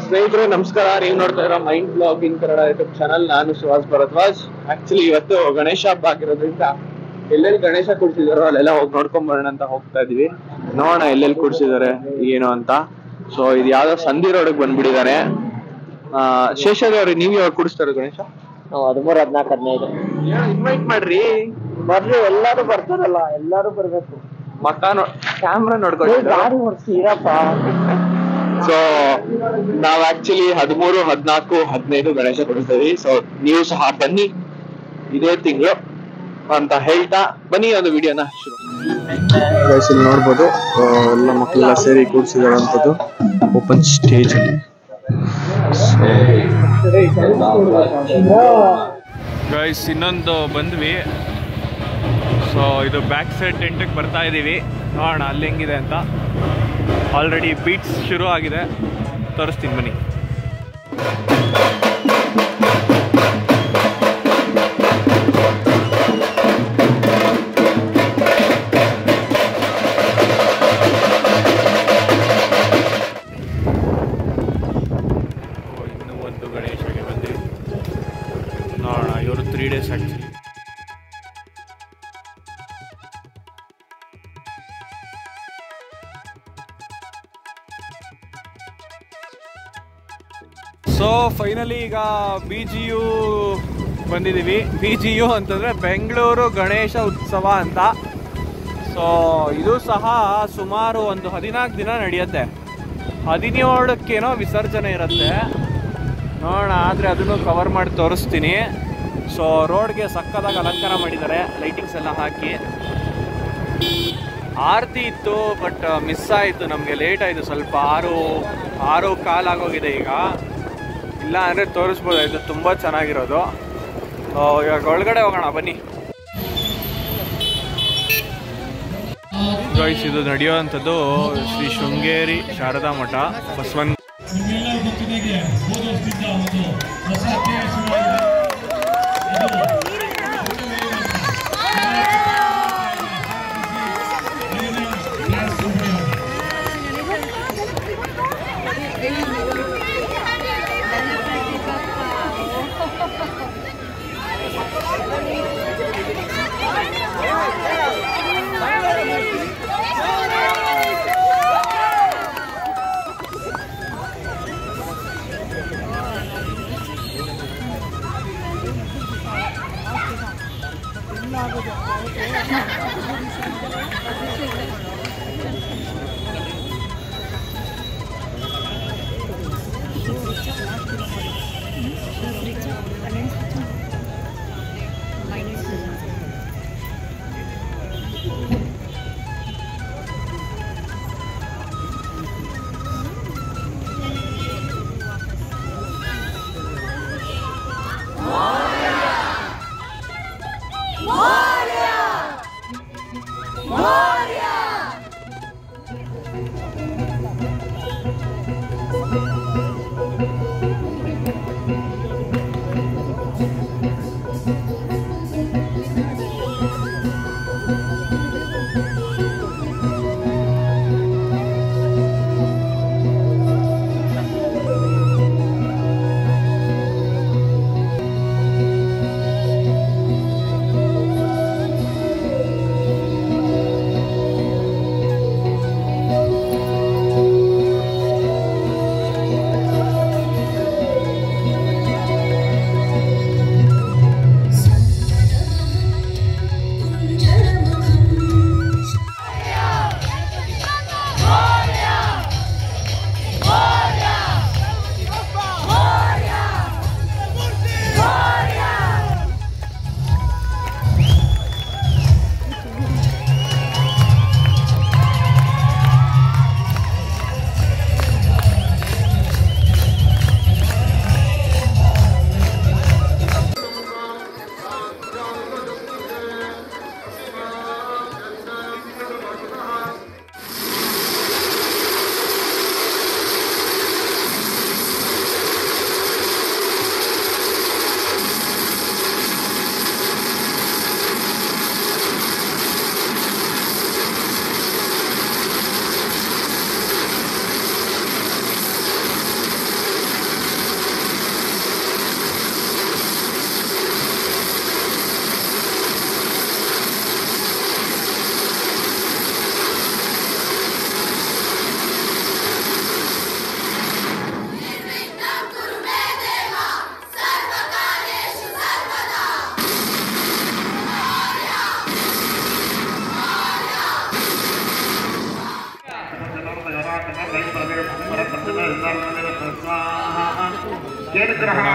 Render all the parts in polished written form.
ಸ್ನೇಹಿತರೆ ನಮಸ್ಕಾರ, ನೀವು ನೋಡ್ತಾ ಇರೋ mind blogging Kannada YouTube channel. ನಾನು ಸುಹಾಸ್ ಭರದ್ವಾಜ್. ಆಕ್ಚುಲಿ ಇವತ್ತು ಗಣೇಶ ಹಬ್ಬ ಆಗಿರೋದ್ರಿಂದ ಎಲ್ಲೆಲ್ಲಿ ಗಣೇಶ ಕೂಡ್ಸಿದಾರೋ ಅಲ್ಲೆಲ್ಲ ಹೋಗಿ ನೋಡ್ಕೊಂಡ್ ಬರೋಣ ಅಂತ ಹೋಗ್ತಾ ಇದೀವಿ. ನೋಡೋಣ ಎಲ್ಲೆಲ್ಲಿ ಕೂಡ್ಸಿದಾರೆ ಏನು ಅಂತ. ಸೊ ಇದು ಯಾವ್ದೋ ಸಂಧಿ ರೋಡ್ಗೆ ಬಂದ್ಬಿಟ್ಟಿದ್ದಾರೆ. ಶೇಷಾದ್ರಿ ಅವ್ರಿಗೆ ನೀವು ಯಾವಾಗ ಕೂಡಿಸ್ತಾರೆ ಗಣೇಶ? 13, 14, 15. ಇನ್ವೈಟ್ ಮಾಡ್ರಿ, ಬರ್ರಿ, ಎಲ್ಲಾರು ಬರ್ತಾರಲ್ಲ, ಎಲ್ಲಾರು ಬರ್ಬೇಕು. ಮಕ್ಕ ಕ್ಯಾಮ್ರಾ ನೋಡ್ಕೊಂಡು ಗಾಡಿ ಓಡಿಸ್ತೀರಪ್ಪ. ಸೊ ನಾವ್ ಆಕ್ಚುಲಿ 13, 14, 15 ಗಣೇಶ ಕೊಡಿಸ್ತೀವಿ. ಸೊ ನೀವು ಸಹ ಬನ್ನಿ ಇದೇ ತಿಂಗಳು ಅಂತ ಹೇಳ್ತಾ ಬನ್ನಿ ಒಂದು ವಿಡಿಯೋನ ಶುರು. ಇಲ್ಲಿ ನೋಡ್ಬೋದು ಎಲ್ಲ ಮಕ್ಕಳೆಲ್ಲ ಸೇರಿ ಕೂಡಿಸಿದಾರಂಥದ್ದು ಓಪನ್ ಸ್ಟೇಜ್ ಅಲ್ಲಿ. ಗೈಸ್ ಇನ್ನೊಂದು ಬಂದ್ವಿ. ಸೊ ಇದು ಬ್ಯಾಕ್ ಸೈಡ್ ಟೆಂಟಿಗೆ ಬರ್ತಾ ಇದೀವಿ. ನೋಡೋಣ ಅಲ್ಲಿ ಹೆಂಗಿದೆ ಅಂತ. ಆಲ್ರೆಡಿ ಬೀಟ್ಸ್ ಶುರು ಆಗಿದೆ, ತೋರಿಸ್ತೀನಿ ಬನ್ನಿ. ಇನ್ನೂ ಒಂದು ಗಣೇಶಗೆ ಬಂದ್ವಿ. ನೋಡೋಣ, ಇವರು 3 days ಆಕ್ಚುಲಿ. ಸೊ ಫೈನಲಿ ಈಗ BGU ಬಂದಿದ್ದೀವಿ. BGU ಅಂತಂದರೆ ಬೆಂಗಳೂರು ಗಣೇಶ ಉತ್ಸವ ಅಂತ. ಸೊ ಇದು ಸಹ ಸುಮಾರು ಒಂದು 14 ದಿನ ನಡೆಯುತ್ತೆ. 17ಕ್ಕೇನೋ ವಿಸರ್ಜನೆ ಇರುತ್ತೆ. ನೋಡೋಣ, ಆದರೆ ಅದನ್ನು ಕವರ್ ಮಾಡಿ ತೋರಿಸ್ತೀನಿ. ಸೊ ರೋಡ್ಗೆ ಸಕ್ಕದಾಗಿ ಅಲಂಕಾರ ಮಾಡಿದ್ದಾರೆ, ಲೈಟಿಂಗ್ಸ್ ಎಲ್ಲ ಹಾಕಿ. ಆರತಿ ಇತ್ತು, ಬಟ್ ಮಿಸ್ ಆಯಿತು, ನಮಗೆ ಲೇಟ್ ಆಯಿತು ಸ್ವಲ್ಪ. 6:15 ಆಗೋಗಿದೆ ಈಗ. ಇಲ್ಲ ಅಂದರೆ ತೋರಿಸ್ಬೋದಾಯ್ತು, ತುಂಬ ಚೆನ್ನಾಗಿರೋದು. ಇವಾಗ ಒಳಗಡೆ ಹೋಗೋಣ ಬನ್ನಿ. ಗೈಸ್ ಇದು ನಡೆಯುವಂಥದ್ದು ಶ್ರೀ ಶೃಂಗೇರಿ ಶಾರದಾ ಮಠ ಬಸವನ್.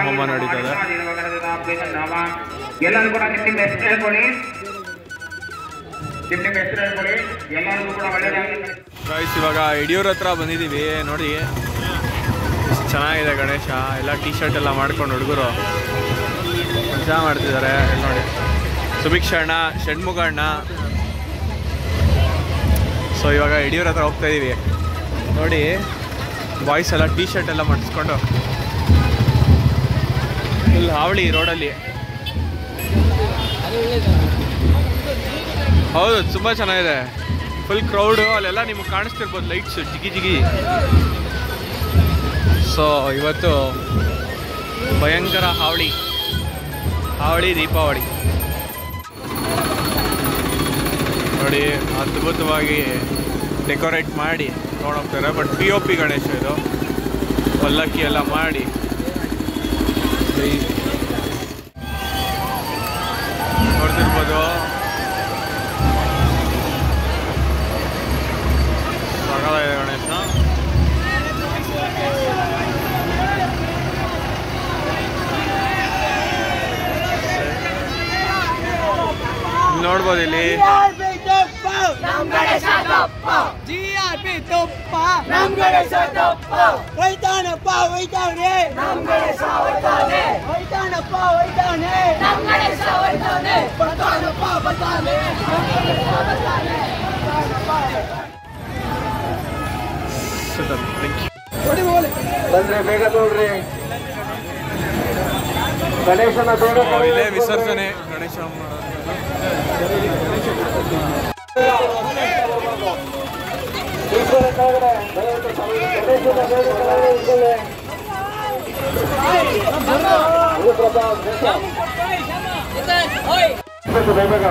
ಹೋಮ ನಡೀತದೆ. ಎಲ್ಲರೂ ಕೂಡ ನಿಮ್ಮ ಹೆಸರು ಹೇಳ್ಕೊಳ್ಳಿ. ನಿಮ್ಮ ಹೆಸರು ಹೇಳ್ಕೊಳ್ಳಿ. ಎಲ್ಲರಿಗೂ ಕೂಡ ಒಳ್ಳೆಯದಾಗಿ. ಗೈಸ್ ಇವಾಗ ಯಡಿಯೂರ್ ಹತ್ರ ಬಂದಿದ್ದೀವಿ. ನೋಡಿ ಎಷ್ಟು ಚೆನ್ನಾಗಿದೆ ಗಣೇಶ. ಎಲ್ಲ ಟೀ ಶರ್ಟ್ ಎಲ್ಲ ಮಾಡ್ಕೊಂಡು ಹುಡುಗರು ಮಜಾ ಮಾಡ್ತಿದ್ದಾರೆ. ನೋಡಿ ಸುಭಿಕ್ಷಣ್ಣ, ಷಣ್ಮುಖಣ್ಣ. ಸೊ ಇವಾಗ ಯಡಿಯೂರ್ ಹತ್ರ ಹೋಗ್ತಾ ಇದ್ದೀವಿ. ನೋಡಿ ಬಾಯ್ಸ್ ಎಲ್ಲ ಟೀ ಶರ್ಟ್ ಎಲ್ಲ ಮಾಡಿಸ್ಕೊಂಡು ಫುಲ್ ಹಾವಳಿ ರೋಡಲ್ಲಿ. ಹೌದು, ತುಂಬ ಚೆನ್ನಾಗಿದೆ. Full crowd. ಅಲ್ಲೆಲ್ಲ ನಿಮಗೆ ಕಾಣಿಸ್ತಿರ್ಬೋದು ಲೈಟ್ಸ್ ಜಿಗಿ ಜಿಗಿ. ಸೊ ಇವತ್ತು ಭಯಂಕರ ಹಾವಳಿ ದೀಪಾವಳಿ. ನೋಡಿ ಅದ್ಭುತವಾಗಿ ಡೆಕೋರೇಟ್ ಮಾಡಿ ತೊಗೊಂಡೋಗ್ತಾರೆ. ಬಟ್ POP ಗಣೇಶ ಇದು. ಪಲ್ಲಕ್ಕಿ ಎಲ್ಲ ಮಾಡಿ ನೋಡ್ತಿರ್ಬೋದು. ಸಕಲಾಗಿದೆ ಗಣೇಶ. ನೋಡ್ಬೋದು ಇಲ್ಲಿ ಬಂದ್ರೆ ಬೇಗ ನೋಡ್ರಿ ಗಣೇಶನ ಬೇಗ. ಇಲ್ಲೇ ವಿಸರ್ಜನೆ ಗಣೇಶ ಬೇಗ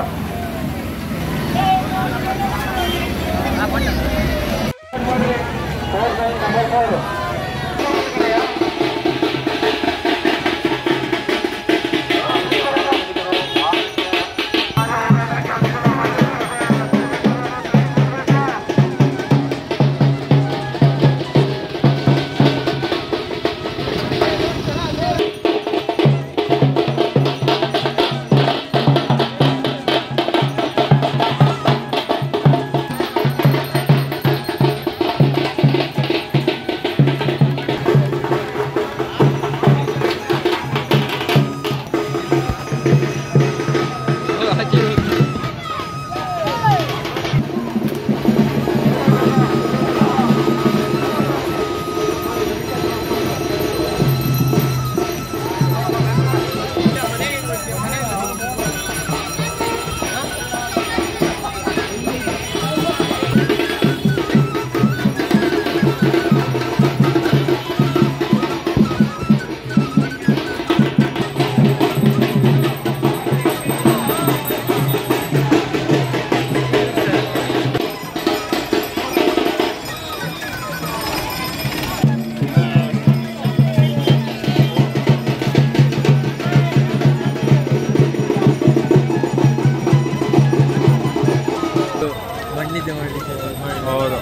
ಹೌದು,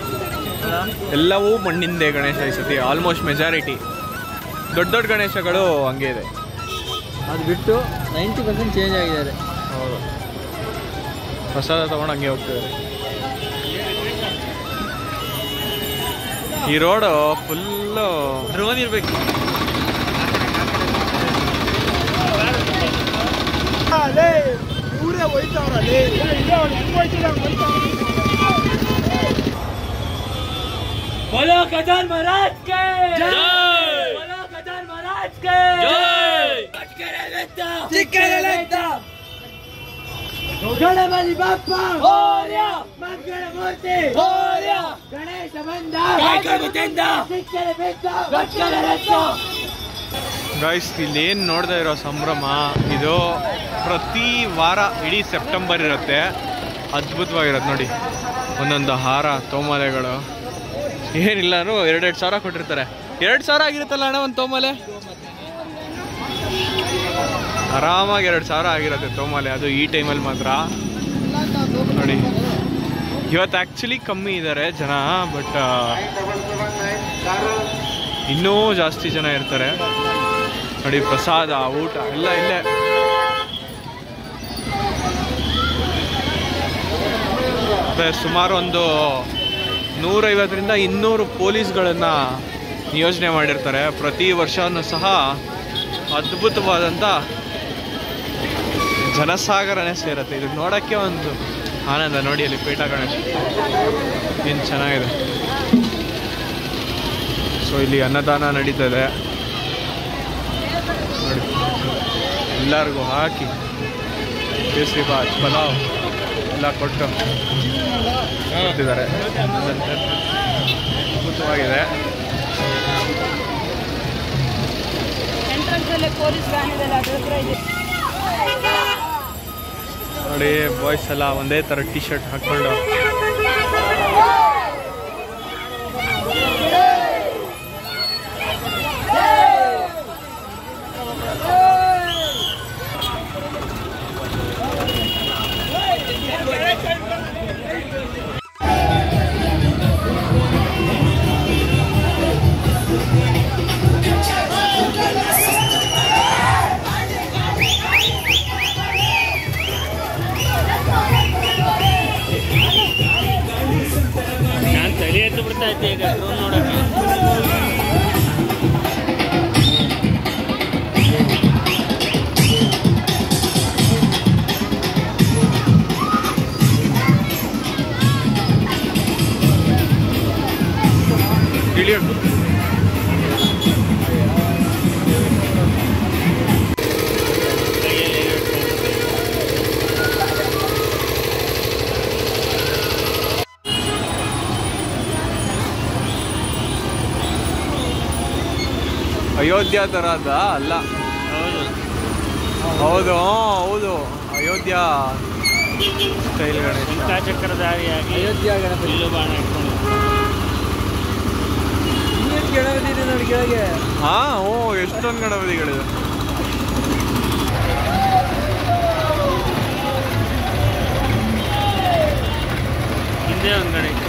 ಎಲ್ಲವೂ ಮಣ್ಣಿಂದೇ ಗಣೇಶ ಈ ಸತಿ. ಆಲ್ಮೋಸ್ಟ್ ಮೆಜಾರಿಟಿ ದೊಡ್ಡ ದೊಡ್ಡ ಗಣೇಶಗಳು ಹಂಗೆ ಇದೆ. ಅದು ಬಿಟ್ಟು 90% ಚೇಂಜ್ ಆಗಿದ್ದಾರೆ. ಹೌದು, ಪ್ರಸಾದ ತಗೊಂಡು ಹಂಗೆ ಹೋಗ್ತಿದ್ದಾರೆ. ಈ ರೋಡು ಫುಲ್ಲು ಡ್ರೋನ್ ಇರಬೇಕು. बोलो गजानन महाराज के जय, बोलो गजानन महाराज के जय. गणपति बाप्पा मोरया, मंगल मूर्ति मोरया, गणेश बंदा कायकಗುತ್ತಿಂದ ಸಿಕ್ಕರೆ ಬೆಟ್ಟ ಗಟ್ಟರೆ ರಥ. ಗೈಸ್, ಇಲ್ಲೇನು ನೋಡ್ತಾ ಇರೋ ಸಂಭ್ರಮ ಇದು ಪ್ರತಿ ವಾರ ಇಡೀ ಸೆಪ್ಟೆಂಬರ್ ಇರುತ್ತೆ. ಅದ್ಭುತವಾಗಿರುತ್ತೆ ನೋಡಿ. ಒಂದೊಂದು ಹಾರ ತೋಮಾಲೆಗಳು ಏನಿಲ್ಲರೂ 2,000 ಸಾವಿರ ಕೊಟ್ಟಿರ್ತಾರೆ. 2,000 ಆಗಿರುತ್ತಲ್ಲ ಅಣ್ಣ ಒಂದು ತೋಮಾಲೆ. ಆರಾಮಾಗಿ 2,000 ಆಗಿರುತ್ತೆ ತೋಮಾಲೆ. ಅದು ಈ ಟೈಮಲ್ಲಿ ಮಾತ್ರ ನೋಡಿ. ಇವತ್ತು ಆ್ಯಕ್ಚುಲಿ ಕಮ್ಮಿ ಇದ್ದಾರೆ ಜನ, ಬಟ್ ಇನ್ನೂ ಜಾಸ್ತಿ ಜನ ಇರ್ತಾರೆ ನೋಡಿ. ಪ್ರಸಾದ, ಊಟ ಎಲ್ಲ ಇಲ್ಲೇ. ಸುಮಾರು ಒಂದು 150ರಿಂದ 200 ಪೊಲೀಸ್ಗಳನ್ನು ನಿಯೋಜನೆ ಮಾಡಿರ್ತಾರೆ. ಪ್ರತಿ ವರ್ಷವೂ ಸಹ ಅದ್ಭುತವಾದಂಥ ಜನಸಾಗರನೇ ಸೇರುತ್ತೆ. ಇದು ನೋಡೋಕ್ಕೆ ಒಂದು ಆನಂದ. ನೋಡಿ ಅಲ್ಲಿ ಪೇಟ ಗಣೇಶ ಏನು ಚೆನ್ನಾಗಿದೆ. ಸೊ ಇಲ್ಲಿ ಅನ್ನದಾನ ನಡೀತದೆ ನೋಡಿ. ಎಲ್ಲರಿಗೂ ಹಾಕಿ ಕೇಸರಿ ಬಾತ್, ಪಲಾವ್ ಎಲ್ಲ ಕೊಟ್ಟು ಕೊಡ್ತಿದ್ದಾರೆ. ಅದ್ಭುತವಾಗಿದೆ. ನೋಡಿ ಬಾಯ್ಸ್ ಎಲ್ಲ ಒಂದೇ ಥರ ಟಿ ಶರ್ಟ್ ಹಾಕ್ಕೊಂಡು ಈಗ ಡ್ರೋನ್ ನೋಡೋಕ್ಕೆ. ಅಯೋಧ್ಯ ಥರದ ಅಲ್ಲ. ಹೌದು ಹೌದು, ಅಯೋಧ್ಯ ಸ್ಟೈಲ್ ಗಣೇಶ. ಚಕ್ರಧಾರಿಯಾಗಿ ಅಯೋಧ್ಯ ಗಣಪತಿ ಇಲ್ಲು ಬಾಣ ಇಟ್ಕೊಂಡು ಗಣಪತಿ ಇದೆ ನೋಡಿ ಕೆಳಗೆ. ಓ ಎಷ್ಟೊಂದು ಗಣಪತಿಗಳಿದೆ. ಹಿಂದೆ ಒಂದು ಗಣೇಶ.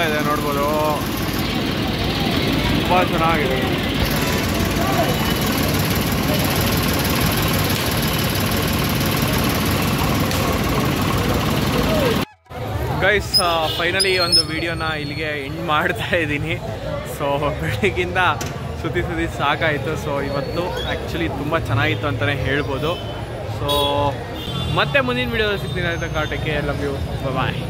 ಇದೆ ನೋಡ್ಬೋದು, ತುಂಬ ಚೆನ್ನಾಗಿದೆ. ಗೈಸ್ ಫೈನಲಿ ಒಂದು ವಿಡಿಯೋನ ಇಲ್ಲಿಗೆ ಎಂಡ್ ಮಾಡ್ತಾ ಇದ್ದೀನಿ. ಸೊ ಬೆಳಗ್ಗಿಂದ ಸುತ್ತಿ ಸಾಕಾಯಿತು. ಸೊ ಇವತ್ತು ಆ್ಯಕ್ಚುಲಿ ತುಂಬ ಚೆನ್ನಾಗಿತ್ತು ಅಂತಲೇ ಹೇಳ್ಬೋದು. ಸೊ ಮತ್ತೆ ಮುಂದಿನ ವಿಡಿಯೋದಲ್ಲಿ ಸಿಗ್ತೀನಿ. ಆಯ್ತಾ, ಕಾಟಕ್ಕೆ ಲವ್ ಯು, ಬಾಯ್.